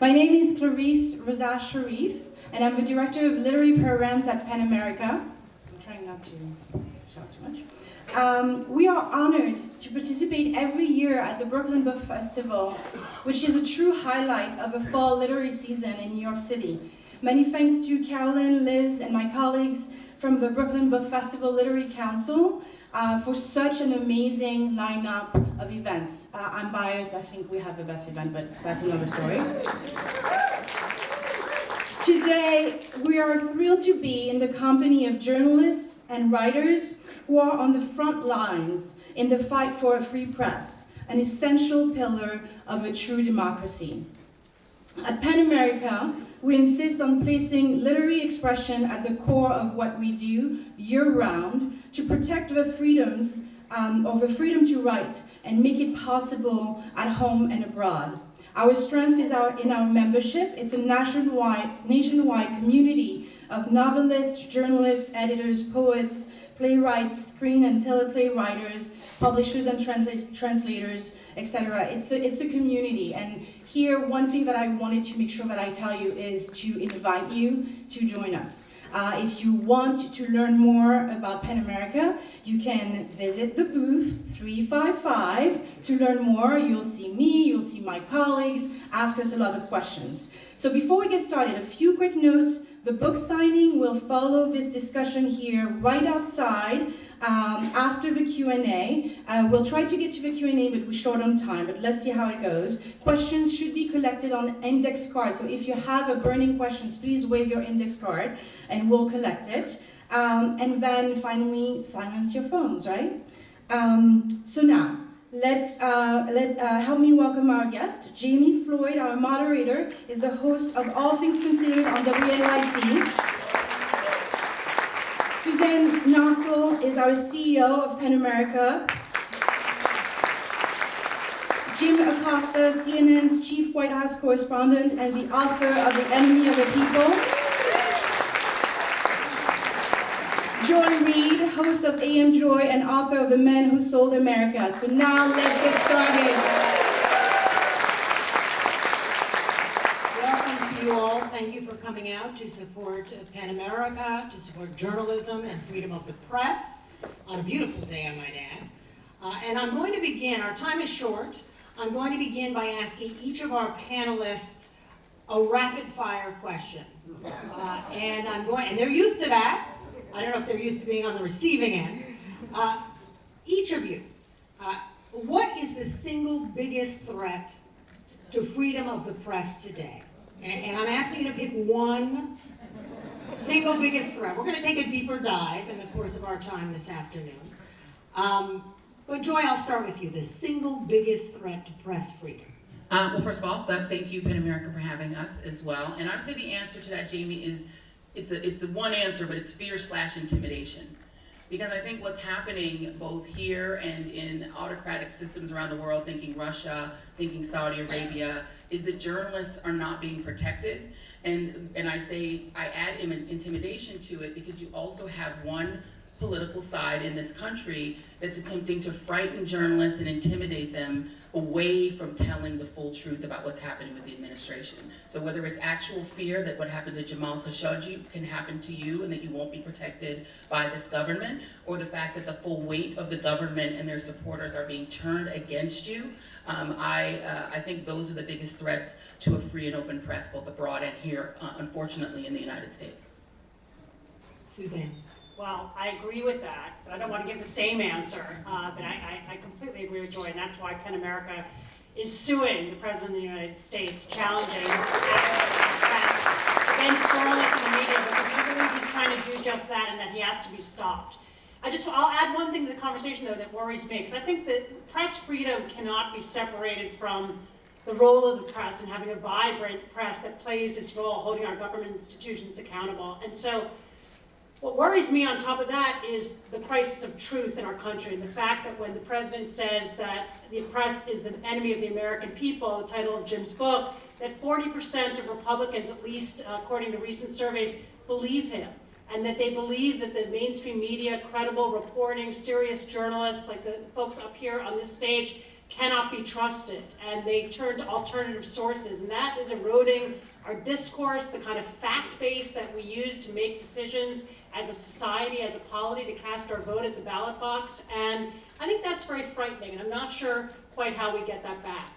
My name is Clarice Raza Sharif, and I'm the Director of Literary Programs at PEN America. I'm trying not to shout too much. We are honored to participate every year at the Brooklyn Book Festival, which is a true highlight of the fall literary season in New York City. Many thanks to Carolyn, Liz, and my colleagues from the Brooklyn Book Festival Literary Council for such an amazing lineup of events. I'm biased, I think we have the best event, but that's another story. Today, we are thrilled to be in the company of journalists and writers who are on the front lines in the fight for a free press, an essential pillar of a true democracy. At PEN America, we insist on placing literary expression at the core of what we do year-round to protect the freedoms, or the freedom to write and make it possible at home and abroad. Our strength is in our membership. It's a nationwide community of novelists, journalists, editors, poets, playwrights, screen and teleplay writers, publishers and translators, etc. It's a community, and here one thing that I wanted to make sure that I tell you is to invite you to join us. If you want to learn more about PEN America, you can visit the booth 355 to learn more. You'll see me, you'll see my colleagues, ask us a lot of questions. So before we get started, a few quick notes. The book signing will follow this discussion here right outside after the Q&A. We'll try to get to the Q&A, but we're short on time, but let's see how it goes. Questions should be collected on index cards, so if you have a burning questions, please wave your index card and we'll collect it. And then finally, silence your phones, right? So now, help me welcome our guest. Jami Floyd, our moderator, is the host of All Things Considered on WNYC. Suzanne Nossel is our CEO of PEN America. Jim Acosta, CNN's chief White House correspondent and the author of The Enemy of the People. Reid, host of AM Joy and author of The Men Who Sold America. So now let's get started. Welcome to you all. Thank you for coming out to support PEN America, to support journalism and freedom of the press on a beautiful day, I might add. And I'm going to begin, our time is short, I'm going to begin by asking each of our panelists a rapid fire question. And they're used to that. I don't know if they're used to being on the receiving end. Each of you, what is the single biggest threat to freedom of the press today? And I'm asking you to pick one single biggest threat. We're going to take a deeper dive in the course of our time this afternoon. But Joy, I'll start with you. The single biggest threat to press freedom. Well, first of all, thank you, PEN America, for having us as well. And I would say the answer to that, Jami, is it's a one answer, but it's fear/intimidation. Because I think what's happening both here and in autocratic systems around the world, thinking Russia, thinking Saudi Arabia, is that journalists are not being protected. And I add intimidation to it because you also have one political side in this country that's attempting to frighten journalists and intimidate them away from telling the full truth about what's happening with the administration. So whether it's actual fear that what happened to Jamal Khashoggi can happen to you and that you won't be protected by this government, or the fact that the full weight of the government and their supporters are being turned against you, I think those are the biggest threats to a free and open press, both abroad and here, unfortunately, in the United States. Suzanne. Well, I agree with that, but I don't want to give the same answer. But I completely agree with Joy, and that's why PEN America is suing the President of the United States, challenging his acts against journalists and the media, because we believe he's trying to do just that and that he has to be stopped. I'll add one thing to the conversation, though, that worries me, because I think that press freedom cannot be separated from the role of the press and having a vibrant press that plays its role, holding our government institutions accountable. And so, what worries me on top of that is the crisis of truth in our country, and the fact that when the president says that the press is the enemy of the American people, the title of Jim's book, that 40% of Republicans, at least according to recent surveys, believe him, and that they believe that the mainstream media, credible reporting, serious journalists like the folks up here on this stage, cannot be trusted, and they turn to alternative sources, and that is eroding our discourse, the kind of fact base that we use to make decisions as a society, as a polity, to cast our vote at the ballot box. And I think that's very frightening, and I'm not sure quite how we get that back.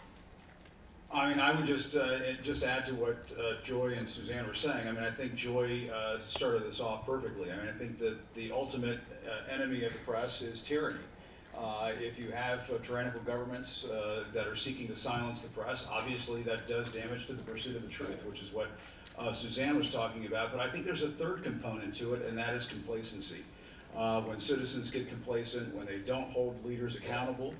I mean, I would just add to what Joy and Suzanne were saying. I mean, I think Joy started this off perfectly. I mean, I think that the ultimate enemy of the press is tyranny. If you have tyrannical governments that are seeking to silence the press, obviously that does damage to the pursuit of the truth, which is what Suzanne was talking about. But I think there's a third component to it, and that is complacency. When citizens get complacent, when they don't hold leaders accountable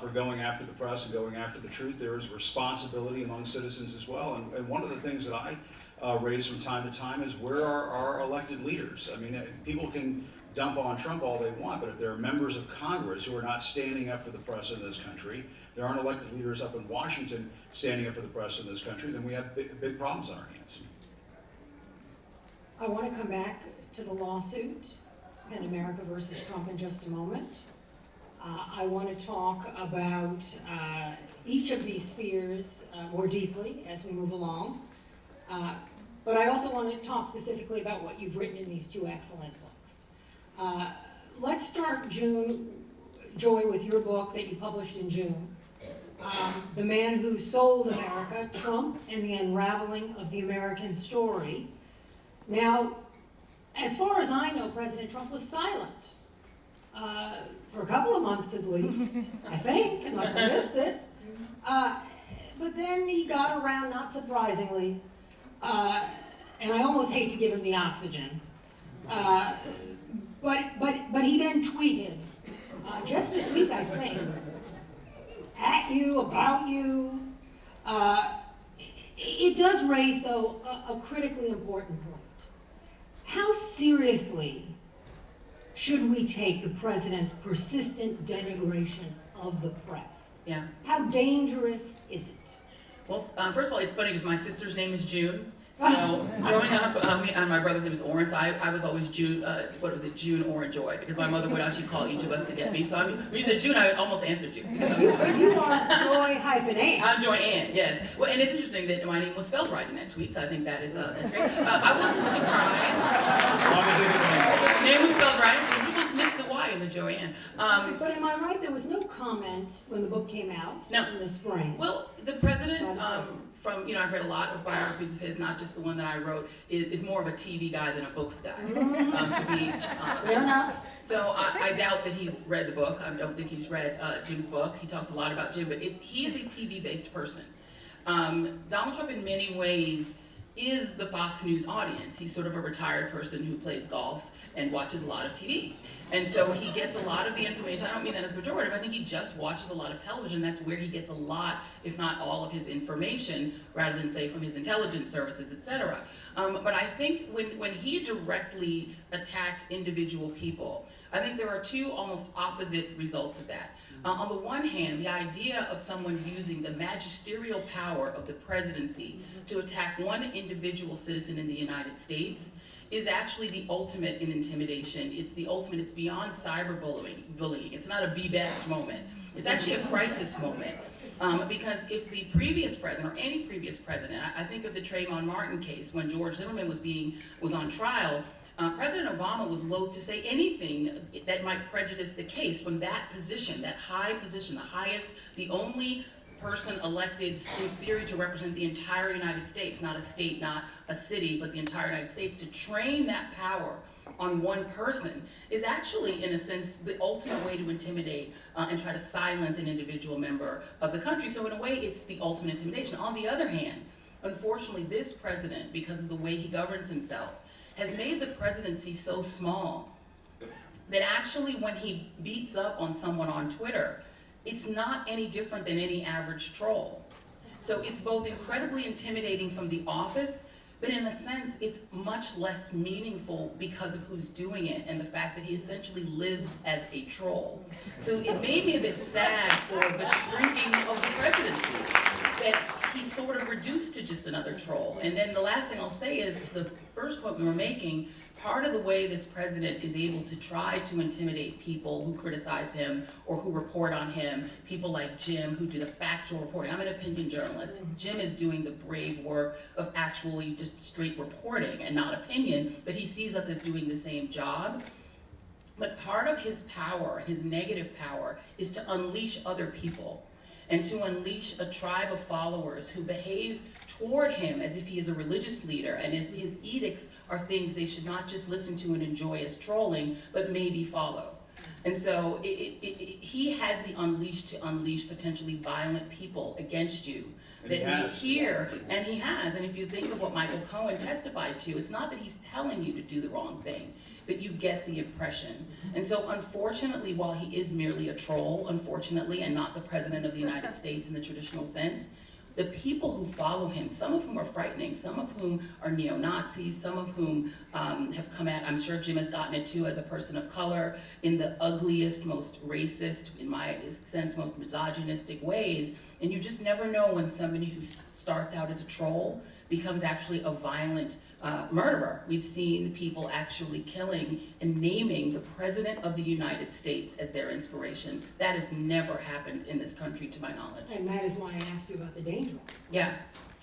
for going after the press and going after the truth, there is responsibility among citizens as well. And one of the things that I raise from time to time is, where are our elected leaders? I mean, people can dump on Trump all they want, but if there are members of Congress who are not standing up for the press in this country, there aren't elected leaders up in Washington standing up for the press in this country, then we have big problems on our hands. I want to come back to the lawsuit, PEN America versus Trump, in just a moment. I want to talk about each of these fears more deeply as we move along. But I also want to talk specifically about what you've written in these two excellent books. Let's start, Joy, with your book that you published in June. The Man Who Sold America, Trump and the Unraveling of the American Story. Now, as far as I know, President Trump was silent for a couple of months at least, I think, unless I missed it. But then he got around, not surprisingly, and I almost hate to give him the oxygen, but he then tweeted, just this week, I think, at you, about you. It does raise, though, a critically important point. How seriously should we take the president's persistent denigration of the press? Yeah. How dangerous is it? Well, first of all, it's funny because my sister's name is June. So growing up, and my brother's name is Orange, so I was always June, June Orange Joy, because my mother would actually call each of us to get me. So I mean, when you said June, I almost answered you. But you are Joy-Ann. I'm Joy-Ann, yes. Well, and it's interesting that my name was spelled right in that tweet, so I think that is that's great. I wasn't surprised. His name was spelled right. You didn't miss the Y in the Joy-Ann. But am I right? There was no comment when the book came out in the spring. Well, the president, I've read a lot of biographies of his, not just the one that I wrote, is more of a TV guy than a books guy. Fair enough. So I doubt that he's read the book. I don't think he's read Jim's book. He talks a lot about Jim, but he is a TV-based person. Donald Trump, in many ways, is the Fox News audience. He's sort of a retired person who plays golf and watches a lot of TV. And so he gets a lot of the information. I don't mean that as pejorative. I think he just watches a lot of television. That's where he gets a lot, if not all, of his information, rather than, say, from his intelligence services, et cetera. But I think when he directly attacks individual people, I think there are two almost opposite results of that. On the one hand, the idea of someone using the magisterial power of the presidency to attack one individual citizen in the United States is actually the ultimate in intimidation. It's the ultimate, it's beyond cyberbullying. It's not a be best moment. It's actually a crisis moment. Because if the previous president, or any previous president, I think of the Trayvon Martin case when George Zimmerman was on trial, President Obama was loath to say anything that might prejudice the case from that position, that high position, the highest, the only person elected in theory to represent the entire United States, not a state, not a city, but the entire United States, to train that power on one person is actually, in a sense, the ultimate way to intimidate and try to silence an individual member of the country. So in a way, it's the ultimate intimidation. On the other hand, unfortunately, this president, because of the way he governs himself, has made the presidency so small that actually when he beats up on someone on Twitter, it's not any different than any average troll. So it's both incredibly intimidating from the office, but in a sense, it's much less meaningful because of who's doing it and the fact that he essentially lives as a troll. So it made me a bit sad for the shrinking of the presidency, that he's sort of reduced to just another troll. And then the last thing I'll say is, to the first point we were making, part of the way this president is able to try to intimidate people who criticize him or who report on him, people like Jim who do the factual reporting. I'm an opinion journalist. Jim is doing the brave work of actually just straight reporting and not opinion, but he sees us as doing the same job. But part of his power, his negative power, is to unleash other people and to unleash a tribe of followers who behave toward him as if he is a religious leader, and if his edicts are things they should not just listen to and enjoy as trolling, but maybe follow. And so he has the unleash to unleash potentially violent people against you. And That we hear, and he has, and if you think of what Michael Cohen testified to, it's not that he's telling you to do the wrong thing, but you get the impression. And so unfortunately, while he is merely a troll, unfortunately, and not the president of the United States in the traditional sense, the people who follow him, some of whom are frightening, some of whom are neo-Nazis, some of whom have come at, I'm sure Jim has gotten it too as a person of color, in the ugliest, most racist, in my sense, most misogynistic ways. And you just never know when somebody who starts out as a troll becomes actually a violent murderer. We've seen people actually killing and naming the President of the United States as their inspiration. That has never happened in this country, to my knowledge. And that is why I asked you about the danger. Yeah,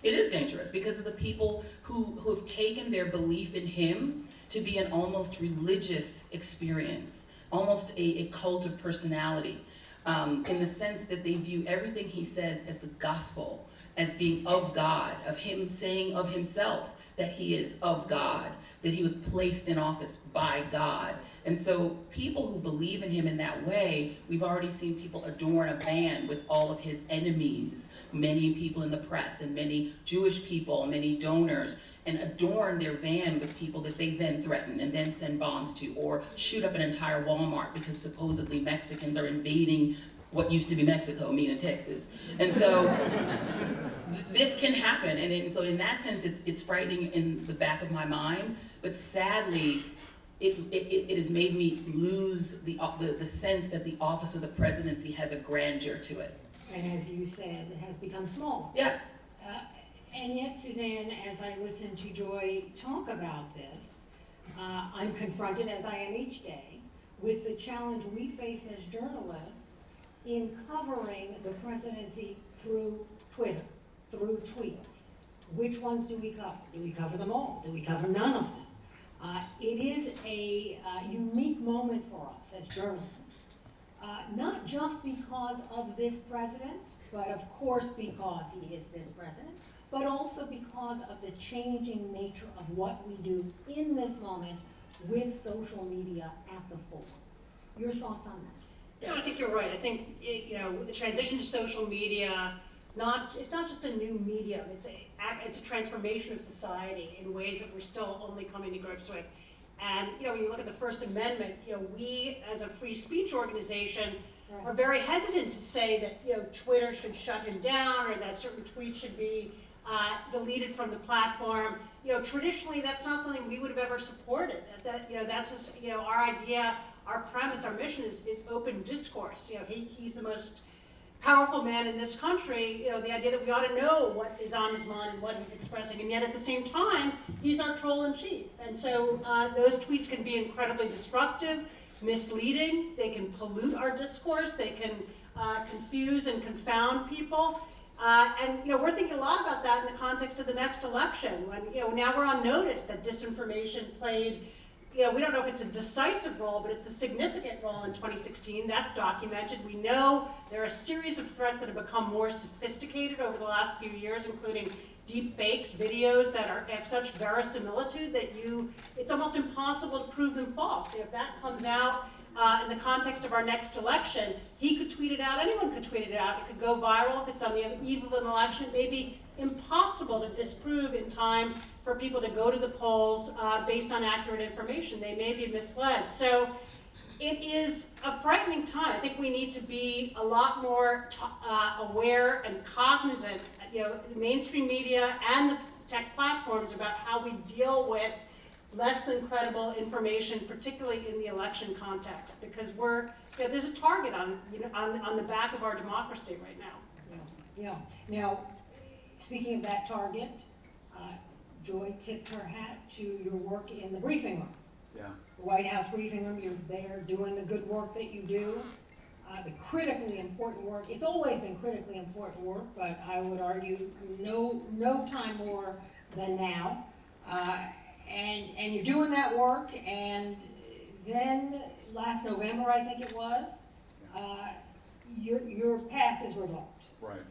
it is dangerous because of the people who have taken their belief in him to be an almost religious experience, almost a cult of personality, in the sense that they view everything he says as the gospel, as being of God, of him saying of himself that he is of God, that he was placed in office by God. And so people who believe in him in that way, we've already seen people adorn a van with all of his enemies, many people in the press and many Jewish people, many donors, and adorn their van with people that they then threaten and then send bombs to, or shoot up an entire Walmart because supposedly Mexicans are invading what used to be Mexico, Mina, Texas. And so this can happen, and so in that sense, it's frightening in the back of my mind, but sadly, it has made me lose the sense that the office of the presidency has a grandeur to it. And as you said, it has become small. Yeah. And yet, Suzanne, as I listen to Joy talk about this, I'm confronted, as I am each day, with the challenge we face as journalists in covering the presidency through Twitter, through tweets. Which ones do we cover? Do we cover them all? Do we cover none of them? It is a unique moment for us as journalists, not just because of this president, but of course because he is this president, but also because of the changing nature of what we do in this moment with social media at the fore. Your thoughts on that? Yeah, I think you're right. I think the transition to social media, it's not just a new medium. It's a transformation of society in ways that we're still only coming to grips with. And when you look at the First Amendment, we as a free speech organization are very hesitant to say that Twitter should shut him down or that certain tweets should be deleted from the platform. Traditionally, that's not something we would have ever supported. That's just our idea. Our premise, our mission is open discourse. He's the most powerful man in this country. The idea that we ought to know what is on his mind and what he's expressing, and yet at the same time, he's our troll in chief. And so those tweets can be incredibly destructive, misleading. They can pollute our discourse. They can confuse and confound people. And we're thinking a lot about that in the context of the next election. When now we're on notice that disinformation played. We don't know if it's a decisive role, but it's a significant role in 2016. That's documented. We know there are a series of threats that have become more sophisticated over the last few years, including deep fakes, videos that have such verisimilitude that it's almost impossible to prove them false. If that comes out in the context of our next election, he could tweet it out, anyone could tweet it out, it could go viral. If it's on the eve of an election, it may be impossible to disprove in time for people to go to the polls based on accurate information. They may be misled. So it is a frightening time. I think we need to be a lot more aware and cognizant, the mainstream media and the tech platforms, about how we deal with less than credible information, particularly in the election context, because there's a target on the back of our democracy right now. Yeah. Now, speaking of that target, Joy tipped her hat to your work in the briefing room. Yeah. The White House briefing room, you're there doing the good work that you do, the critically important work. It's always been critically important work, but I would argue no time more than now. And you're doing that work, and then last November, I think it was, your pass is revoked. Right.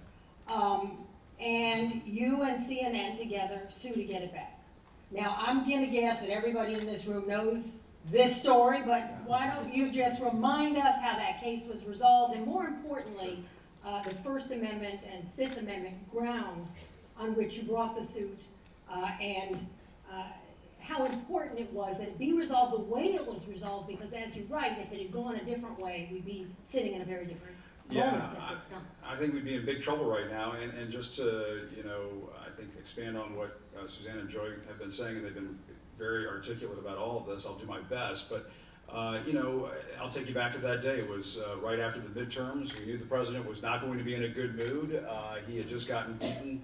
And you and CNN together sue to get it back. Now, I'm gonna guess that everybody in this room knows this story, but why don't you just remind us how that case was resolved, and more importantly, the First Amendment and Fifth Amendment grounds on which you brought the suit, and how important it was that it be resolved the way it was resolved, because as you write, if it had gone a different way, we'd be sitting in a very different moment at this time. I think we'd be in big trouble right now, and just to, I think expand on what Suzanne and Joy have been saying, and they've been very articulate about all of this. I'll do my best, but I'll take you back to that day. It was right after the midterms. We knew the president was not going to be in a good mood. He had just gotten beaten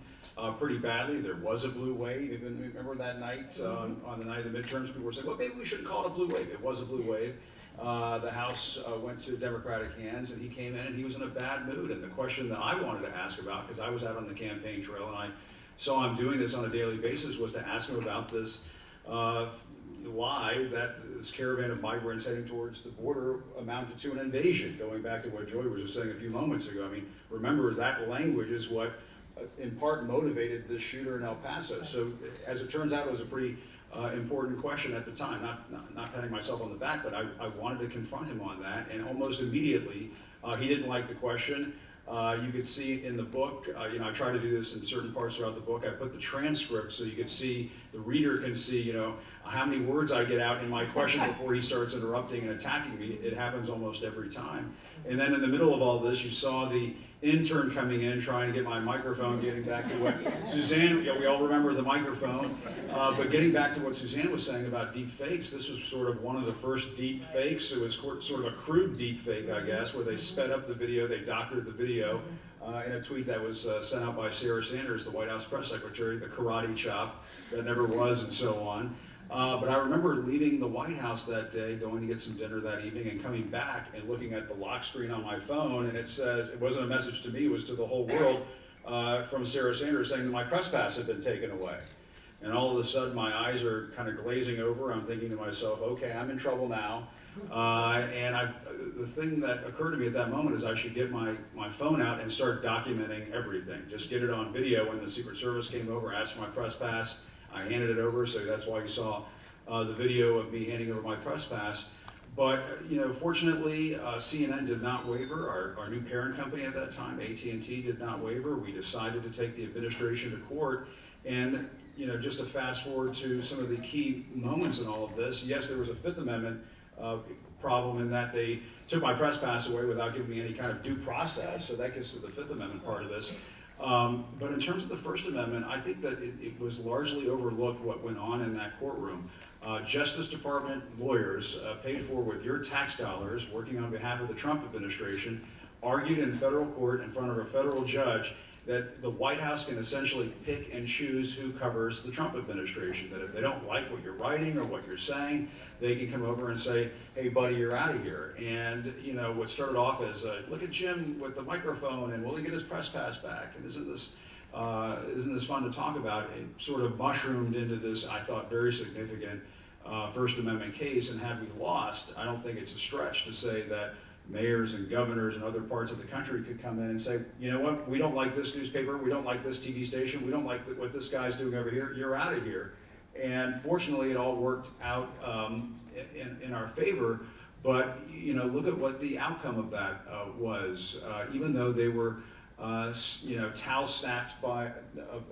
pretty badly. There was a blue wave. Even remember that night, on the night of the midterms, people were saying, well, maybe we shouldn't call it a blue wave. It was a blue wave. The House went to Democratic hands, and he came in and he was in a bad mood. And the question that I wanted to ask about, because I was out on the campaign trail and I saw him doing this on a daily basis, was to ask him about this lie that this caravan of migrants heading towards the border amounted to an invasion, going back to what Joy was just saying a few moments ago. I mean, remember, that language is what in part motivated this shooter in El Paso. So as it turns out, it was a pretty important question at the time. Not patting myself on the back, but I wanted to confront him on that, and almost immediately he didn't like the question. You could see in the book, I try to do this in certain parts throughout the book. I put the transcript so you could see, the reader can see, how many words I get out in my question before he starts interrupting and attacking me. It happens almost every time. And then in the middle of all this, you saw the intern coming in, trying to get my microphone, getting back to what Suzanne, we all remember the microphone, but getting back to what Suzanne was saying about deep fakes, this was sort of one of the first deep fakes. It was sort of a crude deep fake, I guess, where they sped up the video, they doctored the video in a tweet that was sent out by Sarah Sanders, the White House press secretary, the karate chop that never was, and so on. But I remember leaving the White House that day, going to get some dinner that evening, and coming back and looking at the lock screen on my phone, and it says, it wasn't a message to me, it was to the whole world, from Sarah Sanders saying that my press pass had been taken away. And all of a sudden my eyes are kind of glazing over. I'm thinking to myself, okay, I'm in trouble now. And the thing that occurred to me at that moment is I should get my phone out and start documenting everything. Just get it on video. When the Secret Service came over, asked for my press pass, I handed it over, so that's why you saw the video of me handing over my press pass. But fortunately, CNN did not waver. Our new parent company at that time, AT&T, did not waver. We decided to take the administration to court. And just to fast forward to some of the key moments in all of this, yes, there was a Fifth Amendment problem in that they took my press pass away without giving me any kind of due process. So that gets to the Fifth Amendment part of this. But in terms of the First Amendment, I think that it was largely overlooked what went on in that courtroom. Justice Department lawyers, paid for with your tax dollars, working on behalf of the Trump administration, argued in federal court in front of a federal judge that the White House can essentially pick and choose who covers the Trump administration. That if they don't like what you're writing or what you're saying, they can come over and say, hey buddy, you're out of here. And what started off as, look at Jim with the microphone, and will he get his press pass back? And isn't this fun to talk about? It sort of mushroomed into this, I thought, very significant First Amendment case. And had we lost, I don't think it's a stretch to say that mayors and governors and other parts of the country could come in and say, you know what, we don't like this newspaper, we don't like this TV station, we don't like what this guy's doing over here, you're out of here. And fortunately, it all worked out in our favor. But look at what the outcome of that was. Even though they were towel snapped by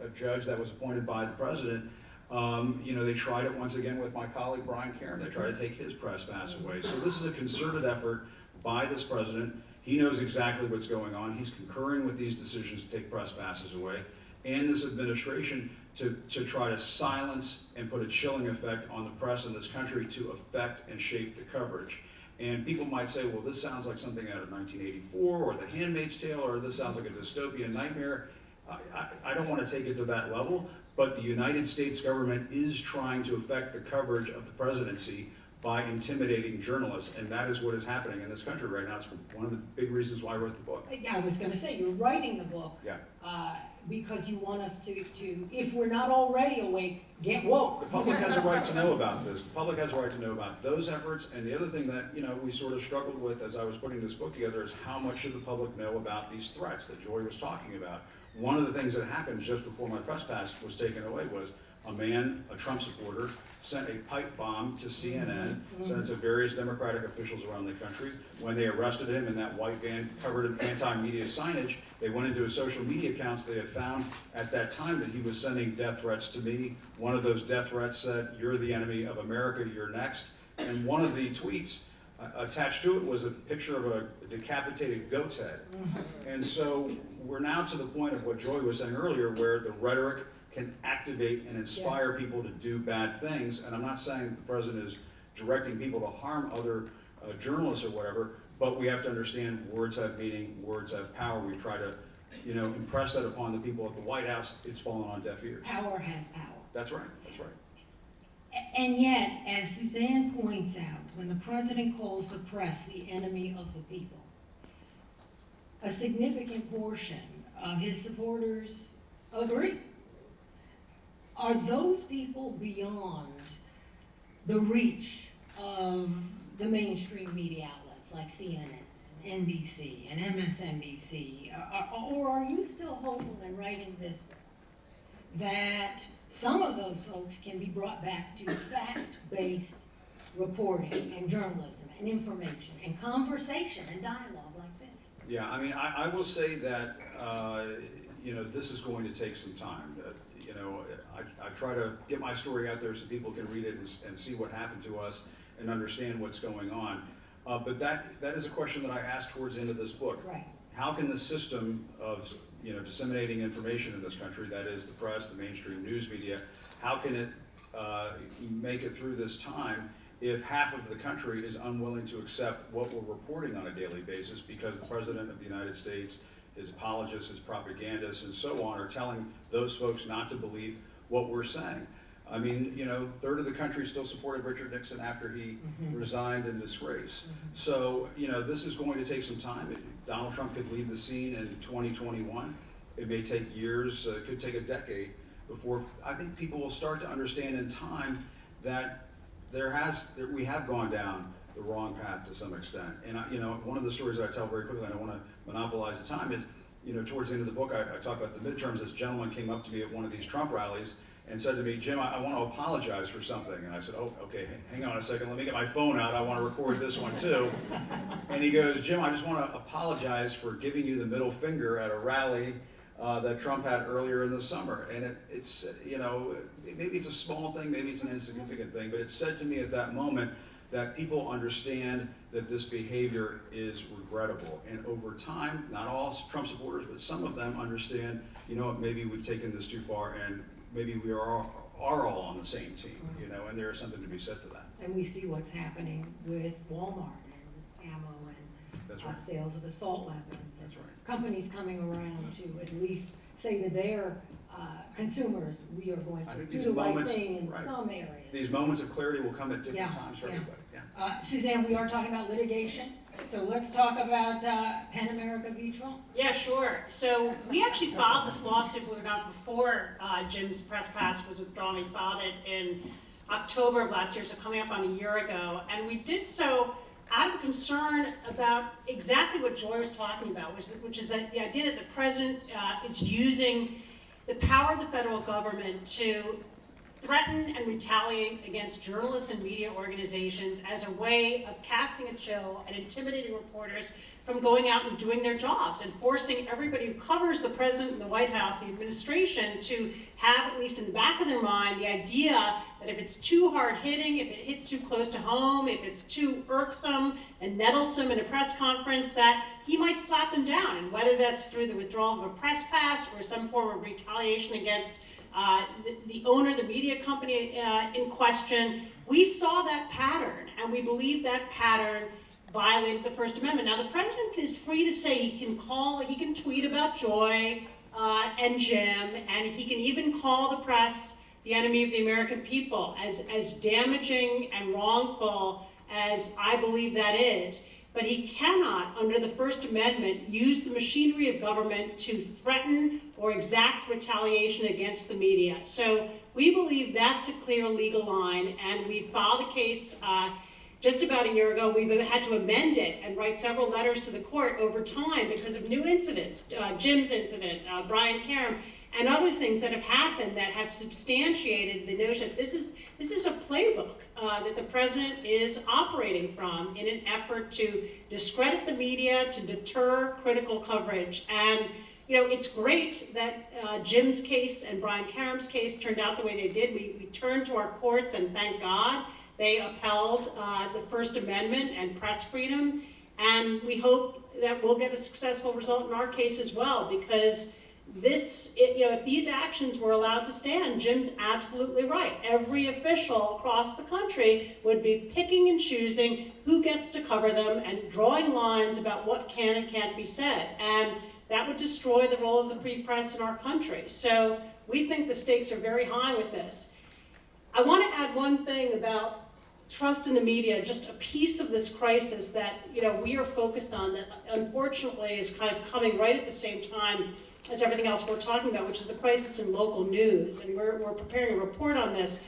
a judge that was appointed by the president, they tried it once again with my colleague Brian Caron. They tried to take his press pass away. So this is a concerted effort by this president. He knows exactly what's going on. He's concurring with these decisions to take press passes away, and this administration to try to silence and put a chilling effect on the press in this country to affect and shape the coverage. And people might say, well, this sounds like something out of 1984 or The Handmaid's Tale, or this sounds like a dystopian nightmare. I don't want to take it to that level, but the United States government is trying to affect the coverage of the presidency by intimidating journalists, and that is what is happening in this country right now. It's one of the big reasons why I wrote the book. I was gonna say, you're writing the book. Yeah. Because you want us to, if we're not already awake, get woke. The public has a right to know about this. The public has a right to know about those efforts. And the other thing that, we sort of struggled with as I was putting this book together is how much should the public know about these threats that Joy was talking about. One of the things that happened just before my press pass was taken away was a man, a Trump supporter, sent a pipe bomb to CNN, sent it to various Democratic officials around the country. When they arrested him in that white van covered in anti-media signage, they went into his social media accounts. They had found at that time that he was sending death threats to me. One of those death threats said, "You're the enemy of America, you're next." And one of the tweets attached to it was a picture of a decapitated goat's head. And so we're now to the point of what Joy was saying earlier, where the rhetoric can activate and inspire people to do bad things. And I'm not saying the president is directing people to harm other journalists or whatever, but we have to understand words have meaning, words have power. We try to, impress that upon the people at the White House. It's fallen on deaf ears. Power has power. That's right, that's right. And yet, as Suzanne points out, when the president calls the press the enemy of the people, a significant portion of his supporters agree. Are those people beyond the reach of the mainstream media outlets like CNN, NBC, and MSNBC? Or are you still hopeful in writing this book that some of those folks can be brought back to fact-based reporting and journalism and information and conversation and dialogue like this? Yeah, I will say that, this is going to take some time. I try to get my story out there so people can read it and see what happened to us and understand what's going on. But that is a question that I asked towards the end of this book. Right. How can the system of disseminating information in this country, that is the press, the mainstream news media, how can it make it through this time if half of the country is unwilling to accept what we're reporting on a daily basis because the President of the United States, his apologists, his propagandists, and so on are telling those folks not to believe what we're saying. A third of the country still supported Richard Nixon after he resigned in disgrace. So, this is going to take some time. Donald Trump could leave the scene in 2021. It may take years, it could take a decade before I think people will start to understand in time that we have gone down the wrong path to some extent. And one of the stories that I tell very quickly, I don't want to monopolize the time, is towards the end of the book I talk about the midterms. This gentleman came up to me at one of these Trump rallies and said to me, "Jim, I want to apologize for something." And I said, "Oh, okay, hang on a second, let me get my phone out, I want to record this one too." And he goes, "Jim, I just want to apologize for giving you the middle finger at a rally that Trump had earlier in the summer." And it's maybe it's a small thing, maybe it's an insignificant thing, but it said to me at that moment that people understand that this behavior is regrettable. And over time, not all Trump supporters, but some of them understand, maybe we've taken this too far and maybe we are all on the same team, and there is something to be said to that. And we see what's happening with Walmart and ammo and That's right. sales of assault weapons. That's right. Companies coming around to at least say to their consumers, we are going I to think do these the right moments- thing in right. some areas. These moments of clarity will come at different Yeah, times for yeah. everybody. Yeah. Suzanne, we are talking about litigation, so let's talk about Pan America v. Trump. Yeah, sure. So we actually filed this lawsuit before Jim's press pass was withdrawn. We filed it in October of last year, so coming up on a year ago. And we did so out of concern about exactly what Joy was talking about, which is that the idea that the president is using the power of the federal government to threaten and retaliate against journalists and media organizations as a way of casting a chill and intimidating reporters from going out and doing their jobs and forcing everybody who covers the president and the White House, the administration, to have, at least in the back of their mind, the idea that if it's too hard-hitting, if it hits too close to home, if it's too irksome and nettlesome in a press conference, that he might slap them down. And whether that's through the withdrawal of a press pass or some form of retaliation against the owner, the media company in question, we saw that pattern, and we believe that pattern violated the First Amendment. Now, the president is free to say he can tweet about Joy, and Jim, and he can even call the press the enemy of the American people, as damaging and wrongful as I believe that is. But he cannot, under the First Amendment, use the machinery of government to threaten or exact retaliation against the media. So we believe that's a clear legal line, and we filed a case just about a year ago. We've had to amend it and write several letters to the court over time because of new incidents, Jim's incident, Brian Karam, and other things that have happened that have substantiated the notion that this is a playbook that the president is operating from in an effort to discredit the media, to deter critical coverage. And it's great that Jim's case and Brian Karam's case turned out the way they did. We turned to our courts, and thank God they upheld the First Amendment and press freedom. And we hope that we'll get a successful result in our case as well, because if these actions were allowed to stand, Jim's absolutely right. Every official across the country would be picking and choosing who gets to cover them and drawing lines about what can and can't be said. And that would destroy the role of the free press in our country. So we think the stakes are very high with this. I want to add one thing about trust in the media, just a piece of this crisis that we are focused on that unfortunately is kind of coming right at the same time as everything else we're talking about, which is the crisis in local news. And we're preparing a report on this.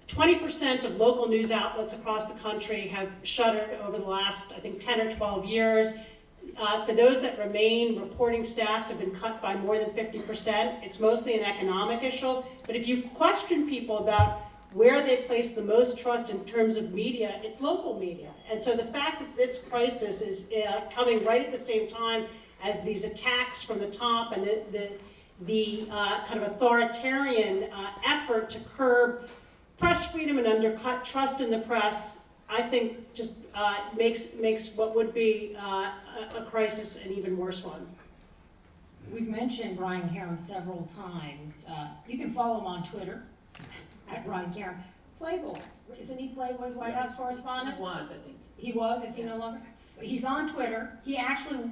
20% of local news outlets across the country have shuttered over the last, I think, 10 or 12 years. For those that remain, reporting staffs have been cut by more than 50%. It's mostly an economic issue. But if you question people about where they place the most trust in terms of media, it's local media. And so the fact that this crisis is coming right at the same time as these attacks from the top and the kind of authoritarian effort to curb press freedom and undercut trust in the press, I think just makes what would be a crisis an even worse one. We've mentioned Brian Karam several times. You can follow him on Twitter at Brian Karam. Playboy, isn't he Playboy's White House correspondent? It was, I think. He was, is he no longer? He's on Twitter. He actually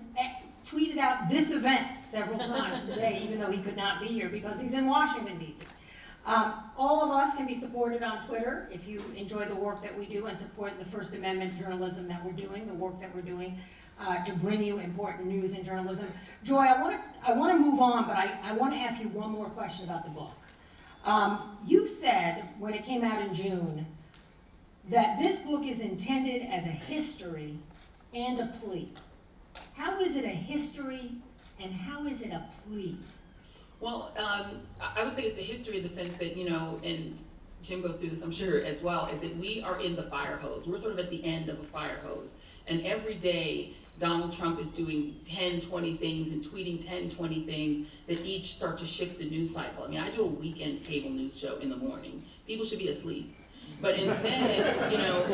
tweeted out this event several times today, even though he could not be here because he's in Washington, D.C. All of us can be supported on Twitter if you enjoy the work that we do and support the First Amendment journalism that we're doing, the work that we're doing to bring you important news and journalism. Joy, I want to move on, but I want to ask you one more question about the book. You said, when it came out in June, that this book is intended as a history and a plea. How is it a history and how is it a plea? Well, I would say it's a history in the sense that, and Jim goes through this, I'm sure, as well, is that we are in the fire hose. We're sort of at the end of a fire hose. And every day, Donald Trump is doing 10, 20 things and tweeting 10, 20 things that each start to shift the news cycle. I mean, I do a weekend cable news show in the morning. People should be asleep. But instead,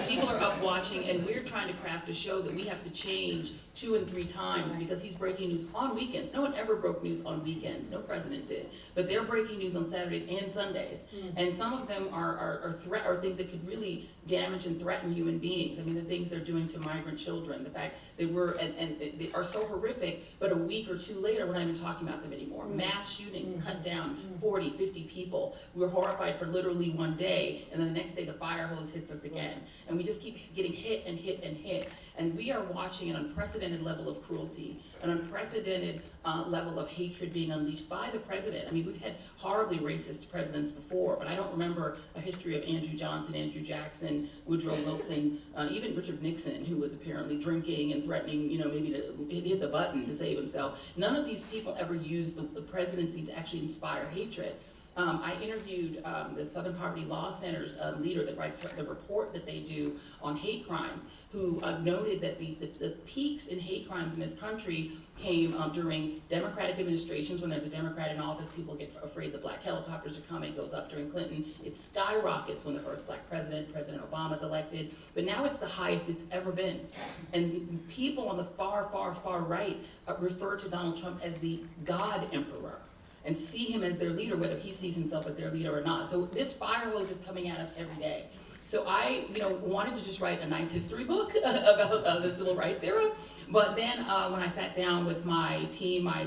people are up watching, and we're trying to craft a show that we have to change 2 and 3 times because he's breaking news on weekends. No one ever broke news on weekends. No president did. But they're breaking news on Saturdays and Sundays. And some of them are things that could really damage and threaten human beings. I mean, the things they're doing to migrant children, the fact they were, and they are so horrific, but a week or 2 later, we're not even talking about them anymore. Mass shootings, cut down 40, 50 people. We're horrified for literally one day, and then the next day the fire hose hits us again. And we just keep getting hit and hit and hit. And we are watching an unprecedented level of cruelty, an unprecedented level of hatred being unleashed by the president. I mean, we've had horribly racist presidents before, but I don't remember a history of Andrew Johnson, Andrew Jackson, Woodrow Wilson, even Richard Nixon, who was apparently drinking and threatening, maybe to hit the button to save himself. None of these people ever used the presidency to actually inspire hatred. I interviewed the Southern Poverty Law Center's leader that writes the report that they do on hate crimes, who noted that the peaks in hate crimes in this country came during Democratic administrations. When there's a Democrat in office, people get afraid the black helicopters are coming. It goes up during Clinton. It skyrockets when the first black president, President Obama, is elected. But now it's the highest it's ever been. And people on the far, far, far right refer to Donald Trump as the God Emperor, and see him as their leader, whether he sees himself as their leader or not. So this fire hose is coming at us every day. So I, wanted to just write a nice history book about the civil rights era. But then when I sat down with my team, my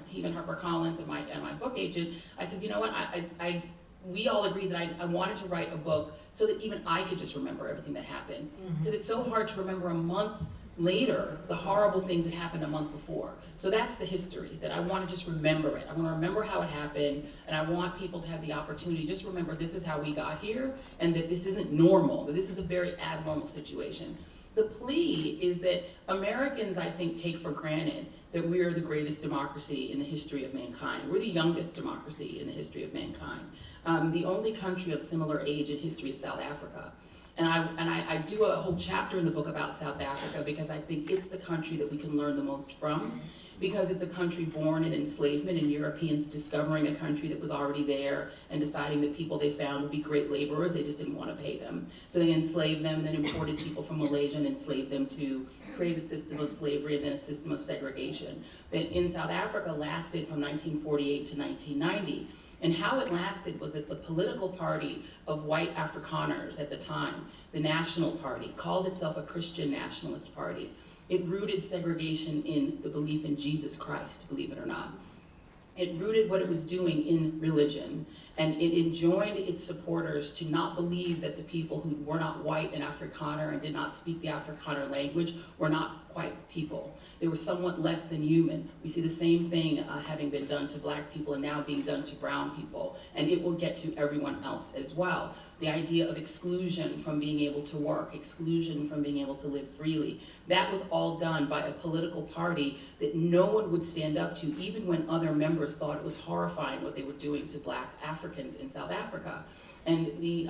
team at HarperCollins and my book agent, I said, you know what, we all agreed that I wanted to write a book so that even I could just remember everything that happened. Because it's so hard to remember a month later the horrible things that happened a month before. So that's the history, that I want to just remember it. I want to remember how it happened, and I want people to have the opportunity to just remember this is how we got here, and that this isn't normal, that this is a very abnormal situation. The plea is that Americans, I think, take for granted that we are the greatest democracy in the history of mankind. We're the youngest democracy in the history of mankind. The only country of similar age in history is South Africa. And I do a whole chapter in the book about South Africa because I think it's the country that we can learn the most from, because it's a country born in enslavement and Europeans discovering a country that was already there and deciding that people they found would be great laborers, they just didn't want to pay them. So they enslaved them and then imported people from Malaysia and enslaved them to create a system of slavery and then a system of segregation that in South Africa lasted from 1948 to 1990. And how it lasted was that the political party of white Afrikaners at the time, the National Party, called itself a Christian nationalist party. It rooted segregation in the belief in Jesus Christ, believe it or not. It rooted what it was doing in religion, and it enjoined its supporters to not believe that the people who were not white and Afrikaner and did not speak the Afrikaner language were not quite people. They were somewhat less than human. We see the same thing having been done to black people and now being done to brown people, and it will get to everyone else as well. The idea of exclusion from being able to work, exclusion from being able to live freely, that was all done by a political party that no one would stand up to, even when other members thought it was horrifying what they were doing to black Africans in South Africa. And the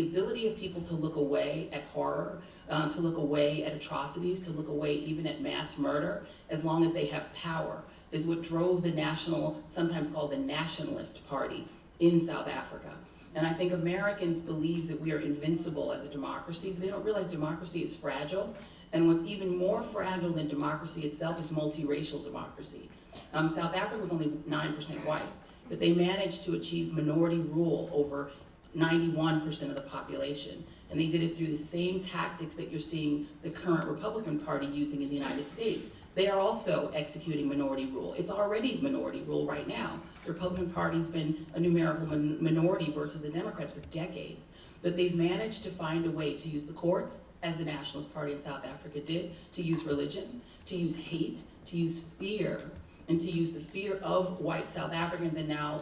ability of people to look away at horror, to look away at atrocities, to look away even at mass murder, as long as they have power, is what drove the national, sometimes called the nationalist party in South Africa. And I think Americans believe that we are invincible as a democracy, but they don't realize democracy is fragile. And what's even more fragile than democracy itself is multiracial democracy. South Africa was only 9% white, but they managed to achieve minority rule over 91% of the population. And they did it through the same tactics that you're seeing the current Republican Party using in the United States. They are also executing minority rule. It's already minority rule right now. The Republican Party's been a numerical minority versus the Democrats for decades. But they've managed to find a way to use the courts, as the Nationalist Party in South Africa did, to use religion, to use hate, to use fear, and to use the fear of white South Africans and now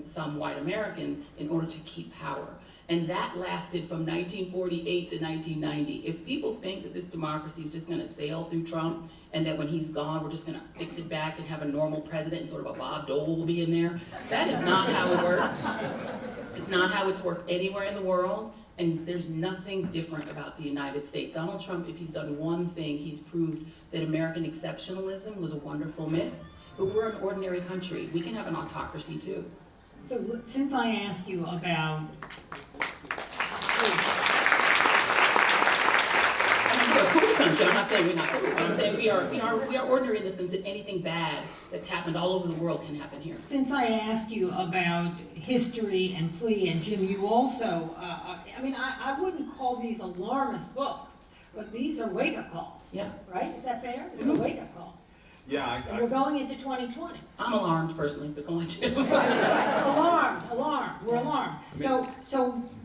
some white Americans in order to keep power. And that lasted from 1948 to 1990. If people think that this democracy is just gonna sail through Trump and that when he's gone, we're just gonna fix it back and have a normal president and sort of a Bob Dole will be in there, that is not how it works. It's not how it's worked anywhere in the world, and there's nothing different about the United States. Donald Trump, if he's done one thing, he's proved that American exceptionalism was a wonderful myth, but we're an ordinary country. We can have an autocracy too. So since I asked you about, We're a cool country. I'm not saying we're not cool, but I'm saying we are ordinary in the sense that anything bad that's happened all over the world can happen here. since I asked you about history and plea, and Jim, you also, I wouldn't call these alarmist books, but these are wake-up calls. Yeah. Right? Is that fair? It's a wake-up call. Yeah, And we're going into 2020. I'm alarmed personally, but go on, Jim. Alarmed. We're alarmed. So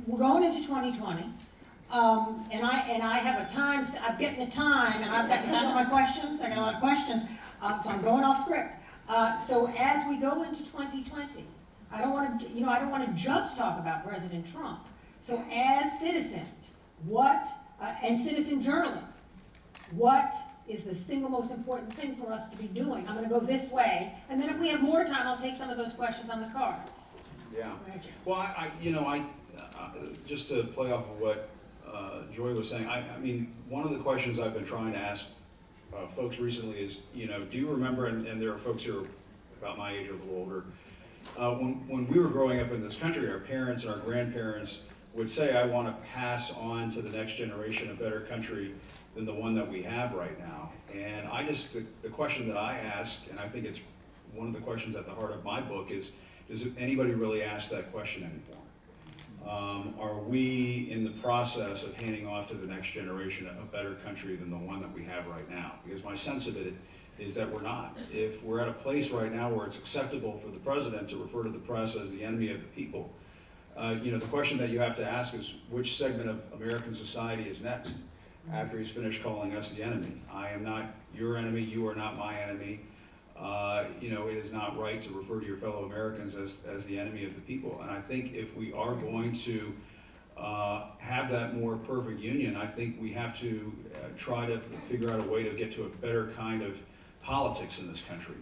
we're going into 2020, and I have a time. I'm getting the time, and I've got my questions. I got a lot of questions, so I'm going off script. So as we go into 2020, I don't want to just talk about President Trump. So as citizens, and citizen journalists, what is the single most important thing for us to be doing? I'm going to go this way, and then if we have more time, I'll take some of those questions on the cards. yeah. Well, I just to play off of what Joy was saying, I mean, one of the questions I've been trying to ask folks recently is, do you remember, and there are folks who are about my age or a little older, when we were growing up in this country, our parents and our grandparents would say, I want to pass on to the next generation a better country than the one that we have right now. And the question that I ask, and I think it's one of the questions at the heart of my book, is does anybody really ask that question anymore? are we in the process of handing off to the next generation a better country than the one that we have right now? Because my sense of it is that we're not. If we're at a place right now where it's acceptable for the president to refer to the press as the enemy of the people, the question that you have to ask is which segment of American society is next after he's finished calling us the enemy? I am not your enemy, you are not my enemy. It is not right to refer to your fellow Americans as the enemy of the people. And I think if we are going to have that more perfect union, I think we have to try to figure out a way to get to a better kind of politics in this country,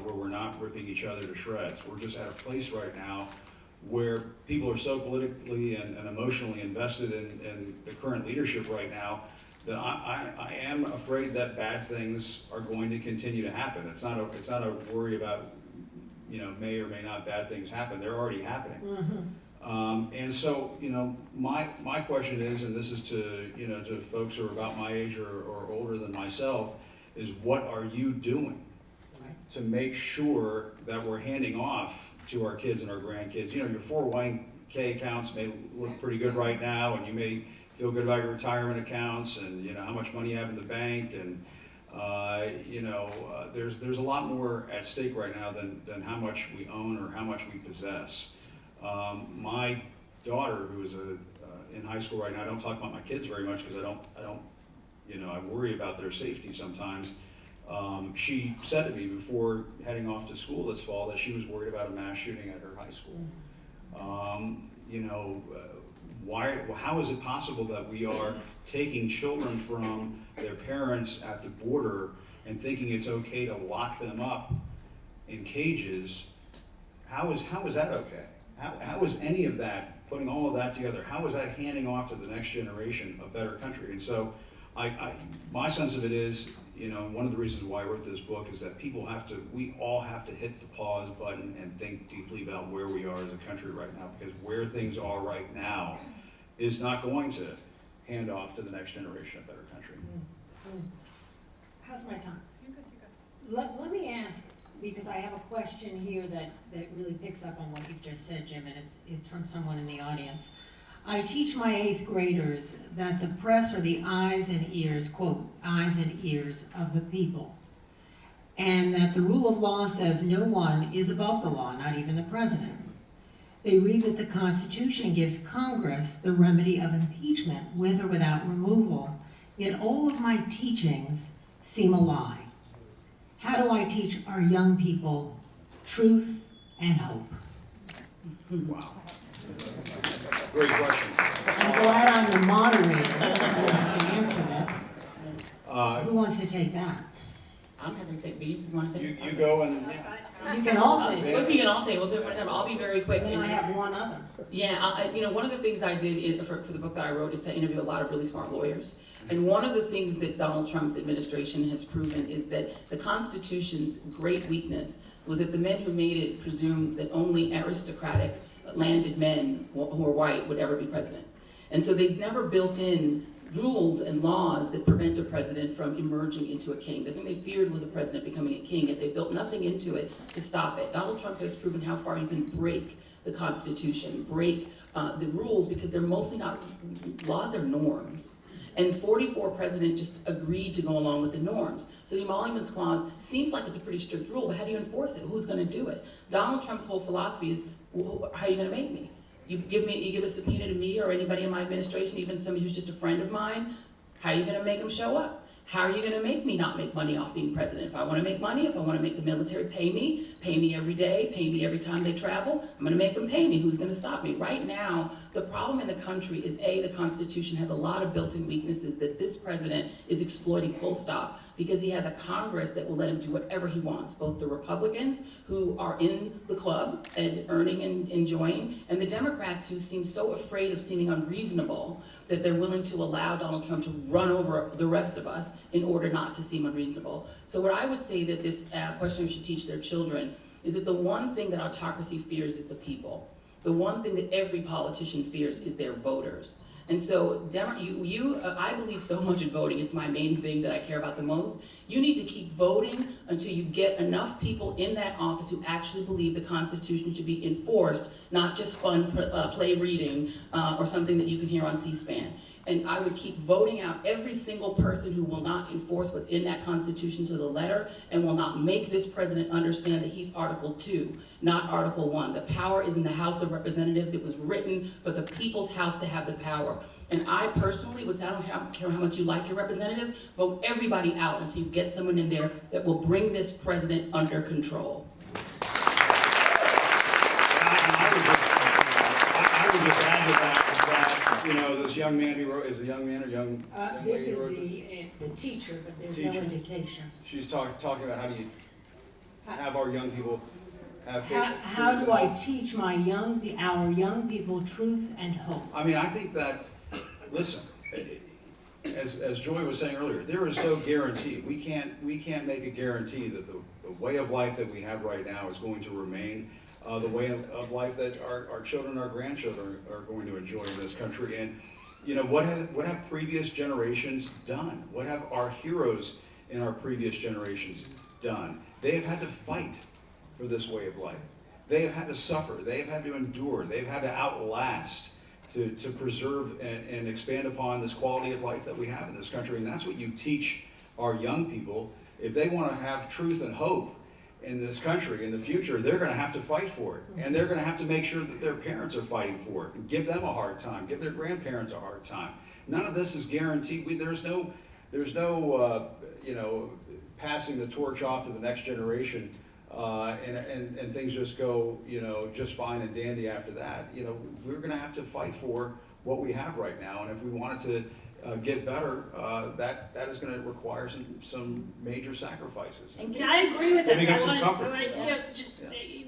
where we're not ripping each other to shreds. We're just at a place right now where people are so politically and emotionally invested in the current leadership right now that I am afraid that bad things are going to continue to happen. It's not a worry about may or may not bad things happen. They're already happening. Mm-hmm. And so my question is, and this is to folks who are about my age or older than myself, is what are you doing to make sure that we're handing off to our kids and our grandkids? Your 401k accounts may look pretty good right now, and you may feel good about your retirement accounts and how much money you have in the bank, and there's a lot more at stake right now than how much we own or how much we possess. My daughter, who is in high school right now, I don't talk about my kids very much because I worry about their safety sometimes. She said to me before heading off to school this fall that she was worried about a mass shooting at her high school. How is it possible that we are taking children from their parents at the border and thinking it's okay to lock them up in cages? How is that okay? How is any of that, putting all of that together, how is that handing off to the next generation a better country? And so my sense of it is, one of the reasons why I wrote this book is that we all have to hit the pause button and think deeply about where we are as a country right now, because where things are right now is not going to hand off to the next generation a better country. How's my time? You're good. Let me ask, because I have a question here that really picks up on what you've just said, Jim, and it's from someone in the audience. I teach my 8th graders that the press are the eyes and ears, quote, eyes and ears of the people. And that the rule of law says no one is above the law, not even the president. They read that the Constitution gives Congress the remedy of impeachment with or without removal, yet all of my teachings seem a lie. How do I teach our young people truth and hope? Wow. Great question. I'm glad I'm the moderator who have to answer this. Who wants to take that? I'm happy to take B. You want to take it? You go and You can all take it. We can all take it. We'll do it one at a time. I'll be very quick. Then I have one other. Yeah, one of the things I did for the book that I wrote is to interview a lot of really smart lawyers. And one of the things that Donald Trump's administration has proven is that the Constitution's great weakness was that the men who made it presumed that only aristocratic landed men who are white would ever be president. And so they've never built in rules and laws that prevent a president from emerging into a king. The thing they feared was a president becoming a king, yet they built nothing into it to stop it. Donald Trump has proven how far you can break the Constitution, break the rules, because they're mostly not laws, they're norms. And 44 president just agreed to go along with the norms. So the Emoluments Clause seems like it's a pretty strict rule, but how do you enforce it? Who's gonna do it? Donald Trump's whole philosophy is, how are you gonna make me? You give a subpoena to me or anybody in my administration, even somebody who's just a friend of mine, how are you gonna make them show up? How are you gonna make me not make money off being president? If I wanna make money, if I wanna make the military pay me every day, pay me every time they travel, I'm gonna make them pay me. Who's gonna stop me? Right now, the problem in the country is the Constitution has a lot of built-in weaknesses that this president is exploiting, full stop, because he has a Congress that will let him do whatever he wants, both the Republicans who are in the club and earning and enjoying, and the Democrats who seem so afraid of seeming unreasonable that they're willing to allow Donald Trump to run over the rest of us in order not to seem unreasonable. So what I would say that this question should teach their children is that the one thing that autocracy fears is the people. The one thing that every politician fears is their voters. And so, I believe so much in voting. It's my main thing that I care about the most. You need to keep voting until you get enough people in that office who actually believe the Constitution should be enforced, not just fun play reading or something that you can hear on C-SPAN. And I would keep voting out every single person who will not enforce what's in that Constitution to the letter and will not make this president understand that he's Article 2, not Article 1. The power is in the House of Representatives. It was written for the people's house to have the power. And I personally would say, I don't care how much you like your representative, vote everybody out until you get someone in there that will bring this president under control. I would just add to that, this young man who wrote, is a young man or young This lady is who wrote it? the teacher, but there's no Teacher. indication. She's talking about how do you have our young people have faith. How do I teach our young people truth and hope? I mean, I think that, listen, as Joy was saying earlier, there is no guarantee. We can't make a guarantee that the way of life that we have right now is going to remain the way of life that our children, our grandchildren are going to enjoy in this country. And what have previous generations done? What have our heroes in our previous generations done? They have had to fight for this way of life. They have had to suffer. They have had to endure. They've had to outlast to preserve and expand upon this quality of life that we have in this country. And that's what you teach our young people. If they want to have truth and hope in this country in the future, they're going to have to fight for it. And they're going to have to make sure that their parents are fighting for it and give them a hard time, give their grandparents a hard time. None of this is guaranteed. There's no passing the torch off to the next generation and things just go, just fine and dandy after that. We're going to have to fight for what we have right now. And if we want it to get better, that is going to require some major sacrifices. And I agree with that. Giving up some comfort.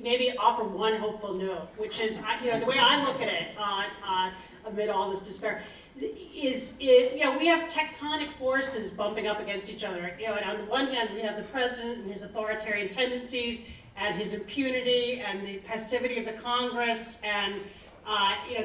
Maybe offer one hopeful note, which is, the way I look at it amid all this despair, is we have tectonic forces bumping up against each other. And on the one hand, we have the president and his authoritarian tendencies, and his impunity, and the passivity of the Congress, and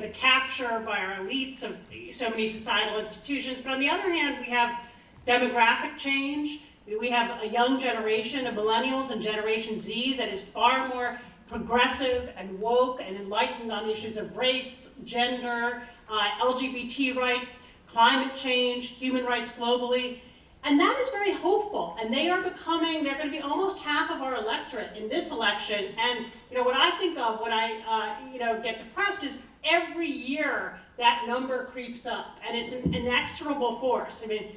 the capture by our elites of so many societal institutions. But on the other hand, we have demographic change. We have a young generation of millennials and Generation Z that is far more progressive and woke and enlightened on issues of race, gender, LGBT rights, climate change, human rights globally. And that is very hopeful. And they're going to be almost half of our electorate in this election. And what I think of when I get depressed is every year that number creeps up, and it's an inexorable force. I mean,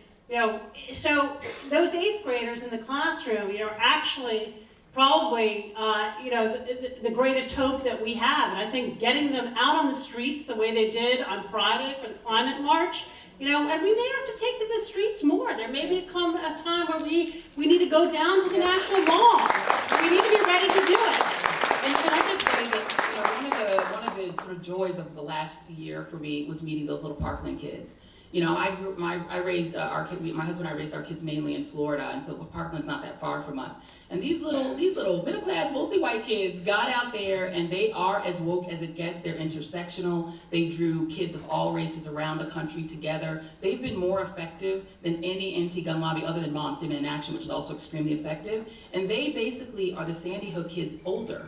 so those 8th graders in the classroom, are actually probably, the greatest hope that we have. And I think getting them out on the streets the way they did on Friday for the climate march, and we may have to take to the streets more. There may become a time where we need to go down to the National Mall. We need to be ready to do it. And can I just say that one of the sort of joys of the last year for me was meeting those little Parkland kids. I raised our kid. My husband and I raised our kids mainly in Florida, and so Parkland's not that far from us. And these little middle class, mostly white kids got out there, and they are as woke as it gets. They're intersectional. They drew kids of all races around the country together. They've been more effective than any anti-gun lobby other than Moms Demand Action, which is also extremely effective. And they basically are the Sandy Hook kids older.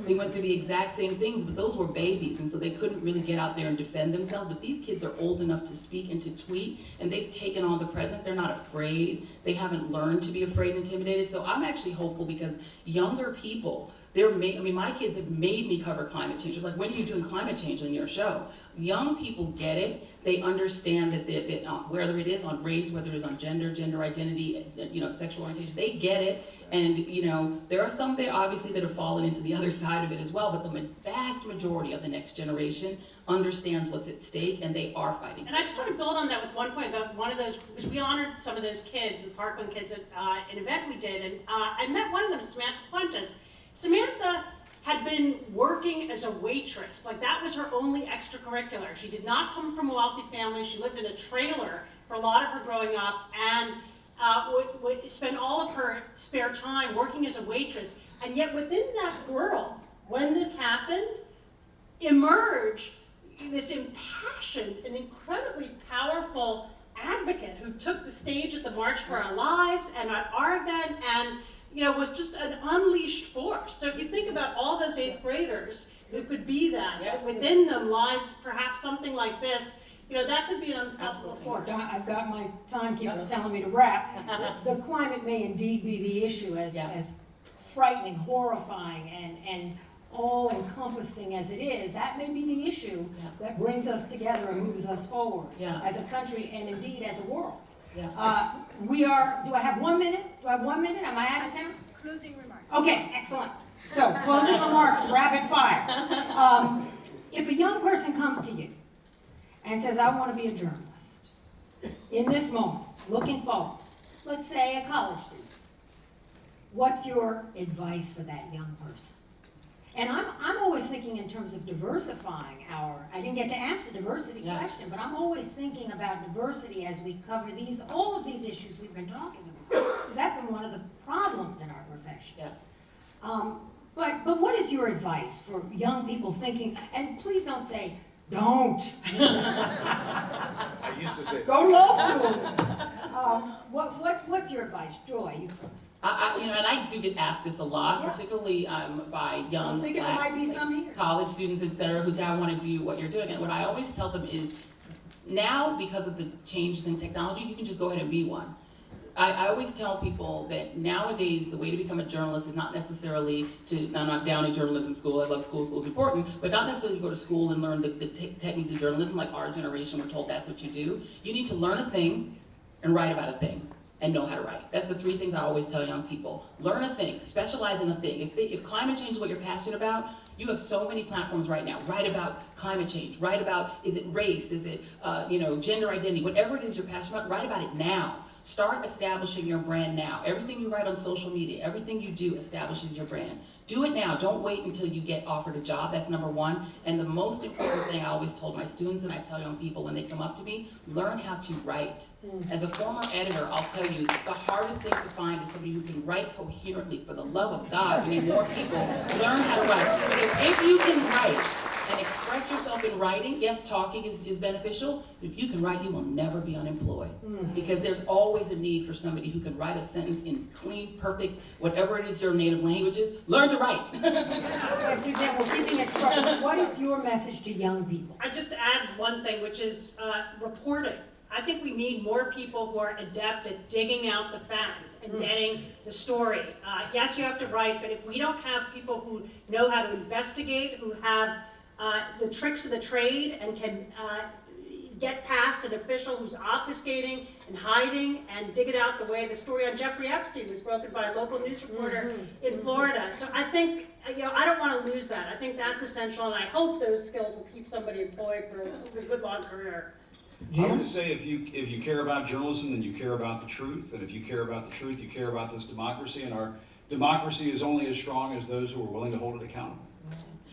They went through the exact same things, but those were babies, and so they couldn't really get out there and defend themselves. But these kids are old enough to speak and to tweet, and they've taken on the present. They're not afraid. They haven't learned to be afraid and intimidated. So I'm actually hopeful because younger people, my kids have made me cover climate change. They're like, when are you doing climate change on your show? Young people get it. They understand that whether it is on race, whether it is on gender identity, sexual orientation, they get it. And there are some there obviously that have fallen into the other side of it as well. But the vast majority of the next generation understands what's at stake, and they are fighting. And I just want to build on that with one point about one of those, because we honored some of those kids, the Parkland kids, at an event we did, and I met one of them, Samantha Fuentes. Samantha had been working as a waitress. Like, that was her only extracurricular. She did not come from a wealthy family. She lived in a trailer for a lot of her growing up, and would spend all of her spare time working as a waitress. And yet within that girl, when this happened, emerged this impassioned and incredibly powerful advocate who took the stage at the March for Our Lives and at our event and, you know, was just an unleashed force. So if you think about all those 8th graders who could be that within them lies perhaps something like this, you know, that could be an unstoppable force. I've got my timekeeper telling me to wrap. The climate may indeed be the issue, as frightening, horrifying, and all-encompassing as it is. That may be the issue that brings us together and moves us forward as a country and indeed as a world. We are, do I have 1 minute? Do I have 1 minute? Am I out of town? Closing remarks. Okay, excellent. So, closing remarks, rapid fire. If a young person comes to you and says, I want to be a journalist, in this moment, looking forward, let's say a college student, what's your advice for that young person? And I'm always thinking in terms of diversifying I didn't get to ask the diversity question, but I'm always thinking about diversity as we cover all of these issues we've been talking about, because that's been one of the problems in our profession. Yes. But what is your advice for young people thinking, and please don't say, don't. I used to say, Go to law school. What's your advice? Joy, you first. You know, and I do get asked this a lot, particularly by young I think there might be some here. college students, et cetera, who say, I want to do what you're doing. And what I always tell them is, now, because of the changes in technology, you can just go ahead and be one. I always tell people that nowadays the way to become a journalist is not necessarily I'm not down in journalism school, I love school's important, but not necessarily to go to school and learn the techniques of journalism like our generation, we're told that's what you do. You need to learn a thing and write about a thing and know how to write. That's the 3 things I always tell young people. Learn a thing, specialize in a thing. If climate change is what you're passionate about, you have so many platforms right now. Write about climate change, write about, is it race, is it gender identity, whatever it is you're passionate about, write about it now. Start establishing your brand now. Everything you write on social media, everything you do establishes your brand. Do it now. Don't wait until you get offered a job. That's number 1. And the most important thing I always told my students, and I tell young people when they come up to me, learn how to write. As a former editor, I'll tell you, the hardest thing to find is somebody who can write coherently. For the love of God, we need more people. Learn how to write. Because if you can write and express yourself in writing, yes, talking is beneficial. If you can write, you will never be unemployed. Because there's always a need for somebody who can write a sentence in clean, perfect, whatever it is your native language is, learn to write. Suzanne, we're keeping it short. What is your message to young people? I just add one thing, which is reporting. I think we need more people who are adept at digging out the facts and getting the story. Yes, you have to write, but if we don't have people who know how to investigate, who have the tricks of the trade and can get past an official who's obfuscating and hiding and dig it out the way the story on Jeffrey Epstein was broken by a local news reporter in Florida. So I think, I don't want to lose that. I think that's essential, and I hope those skills will keep somebody employed for a good long career. I'm going to say if you care about journalism, then you care about the truth, and if you care about the truth, you care about this democracy, and our democracy is only as strong as those who are willing to hold it accountable.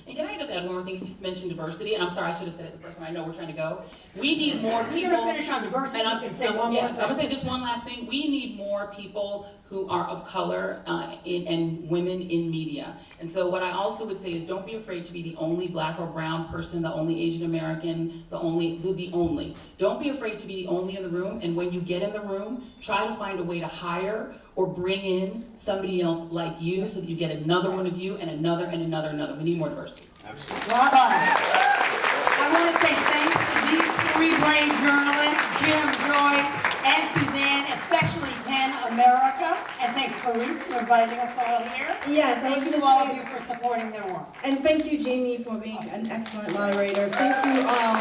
And can I just add one more thing? You just mentioned diversity, and I'm sorry, I should have said it the first time. I know we're trying to go. We need more people. You're going to finish on diversity. And You can say one more I'm thing. going to say just one last thing. We need more people who are of color and women in media. And so what I also would say is don't be afraid to be the only black or brown person, the only Asian American, the only. Don't be afraid to be the only in the room. And when you get in the room, try to find a way to hire or bring in somebody else like you so that you get another one of you and another and another and another. We need more diversity. Absolutely. Bravo. I want to say thanks to these 3 brave journalists, Jim, Joy, and Suzanne, especially PEN America. And thanks, Clarice, for inviting us all here. Yes, I was Thank going you all to of you for supporting their work. and thank you, Jami, for being an excellent moderator. Thank you all.